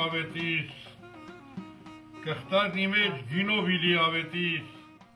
ավետիս, կխտարնի մեջ գինով իլի ավետիս։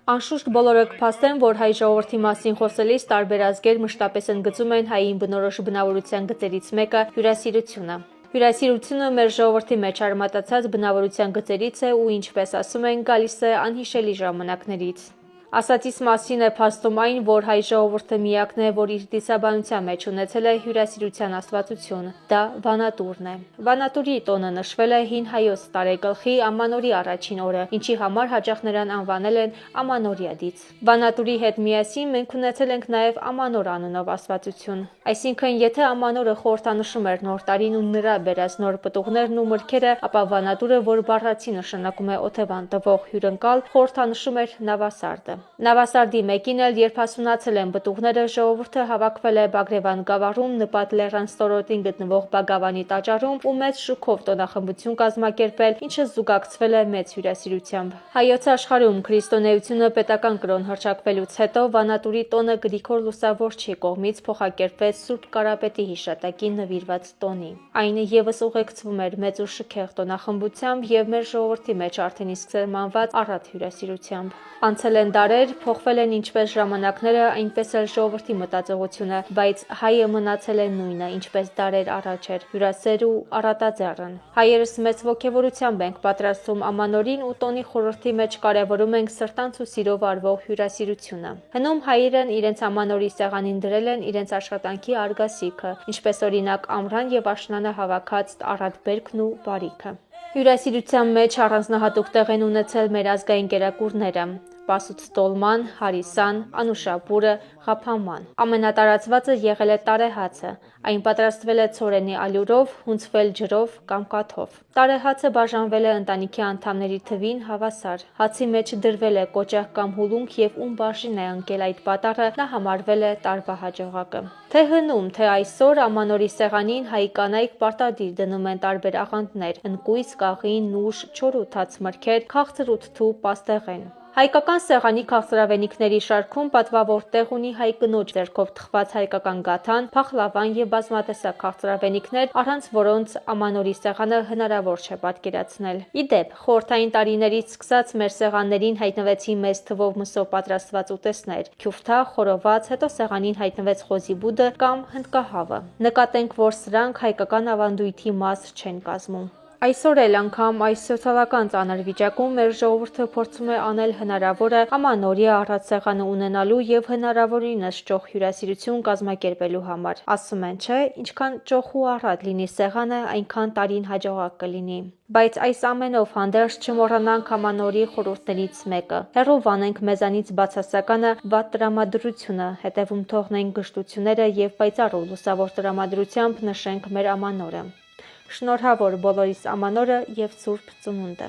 Անշուշտ բոլորը կփաստեն, որ հայ ժողովրդի մասին խոսելիս տարբեր ազգեր մշտապես ընդգծում են հային բնորոշ բնավորության գծերից մեկը հյուրասիրությունը։ Հյուրասիրությունը մեր ժողովրդի մեջ արմատացած բնավորության գծերից է ու ինչպես ասում են, գալիս է անհիշելի ժամանակներից։ Ասածից մասին է փաստում այն, որ հայ ժողովուրդը միակն է, որ իր դիսաբանության մեջ ունեցել է հյուրասիրության աստվածություն, դա Վանատուրն է։ Վանատուրի տոնը նշվել է հին հայոց տարեգլխի ամանորի առաջին օրը, ինչի համար հաճախ նրան անվանել են Ամանորյա դից։ Վանատուրի հետ միասին մենք ունեցել ենք նաև Ամանոր անունով աստվածություն։ Այսինքն, եթե Ամանորը խորհրդանշում էր նոր տարին ու նրա բերած նոր պտուղներն ու մրգերը, ապա Վանատուրը, որ բառացի նշանակում է օթևան տվող հյուրընկալ, խորհրդանշում էր Նավասարդը։ Նավասարդի մեկին էլ, երբ հասունացել են պտուղները, ժողովուրդը հավաքվել է Բագրևան գավառում նպատ լեռան ստորոտին գտնվող Բագավանի տաճարում ու մեծ շուքով տոնախմբություն կազմակերպել, ինչը զուգակցվել է մեծ հյուրասիրությամբ։ Հայոց աշխարհում քրիստոնեությունը պետական կրոն հռչակվելուց հետո Վանատուրի տոնը Գրիգոր Լուսավորչի կողմից փոխակերպվեց Սուրբ Կարապետի հիշատակին նվիրված տոնի։ Այն ևս ուղեկցվում էր մեծ ու շքեղ տոնախմբությամբ եւ մեր ժողովրդի մեջ արդեն իսկ սերմանված առատ հյուրասիրությամբ։ Անցել են դարեր, փոխվել են ինչպես ժամանակները, այնպես էլ ժողովրդի մտածողությունը, բայց հայը մնացել է նույնը, ինչպես դարեր առաջ էր, հյուրասեր ու առատաձեռն։ Հայերս մեծ ոգևորությամբ ենք պատրաստվում Ամանորին ու տոնի խորհրդի մեջ կարևորում ենք սրտանց ու սիրով արվող հյուրասիրությունը։ Հնում հայերն իրենց Ամանորի սեղանին դրել են իրենց աշխատանքի արգասիքը, ինչպես օրինակ ամռան եւ աշնանը հավաքած առատ բերքն ու բարիքը։ Հյուրասիրության մեջ առանձնահատուկ տեղ են ունեցել մեր ազգային կերակուրները՝ Պասուց տոլման, հարիսան, անուշապուրը, ղափաման։ Ամենատարածվածը եղել է տարեհացը։ Այն պատրաստվել է ցորենի ալյուրով, հունձվել ջրով կամ կաթով։ Տարեհացը բաժանվել է ընտանիքի անդամների թվին հավասար։ Հացի մեջ դրվել է կոճակ կամ հուլունք եւ ում բաժին է ընկել այդ պատառը, նա համարվել է տարվա հաջողակը։ Թե հնում, թե այսօր Ամանորի սեղանին հայ կանայք պարտադիր դնում են տարբեր աղանդներ՝ ընկույզ, կաղին, նուշ, չոր ու թաց մրգեր, քաղցր ու թթու պաստեղեն։ Հայկական սեղանի քաղցրավենիքների շարքում պատվավոր տեղ ունի հայ կնոջ ձեռքով թխված հայկական գաթան, փախլավան եւ բազմատեսակ քաղցրավենիքներ, առանց որոնց Ամանորի սեղանը հնարավոր չէ պատկերացնել։ Ի դեպ, խորհրդային տարիներից սկսած մեր սեղաններին հայտնվեցին մեծ թվով մսով պատրաստված ուտեստներ՝ քյուֆթա, խորոված, հետո սեղանին հայտնվեց խոզի բուդը կամ հնդկահավը։ Նկատենք, որ սրանք հայկական ավանդույթի մաս չեն կազմում։ Այսօր էլ անգամ այս սոցիալական ծանր վիճակում մեր ժողովուրդը փորձում է անել հնարավորը Ամանորի առատ սեղանը ունենալու եւ հնարավորինս ճոխ հյուրասիրություն կազմակերպելու համար։ Ասում են, չէ, ինչքան ճոխ ու առատ լինի սեղանը, այնքան տարին հաջողակ կլինի։ Բայց այս ամենով հանդերձ չմոռանանք Ամանորի խորհուրդներից մեկը։ Հեռով անենք մեզանից բացասականը, վատ տրամադրությունը, հետևում թողնենք գժտությունները եւ պայծառ ու լուսավոր տրամադրությամբ նշենք մեր Ամանորը։ Շնորհավոր բոլորիս Ամանորը եւ Սուրբ Ծնունդը։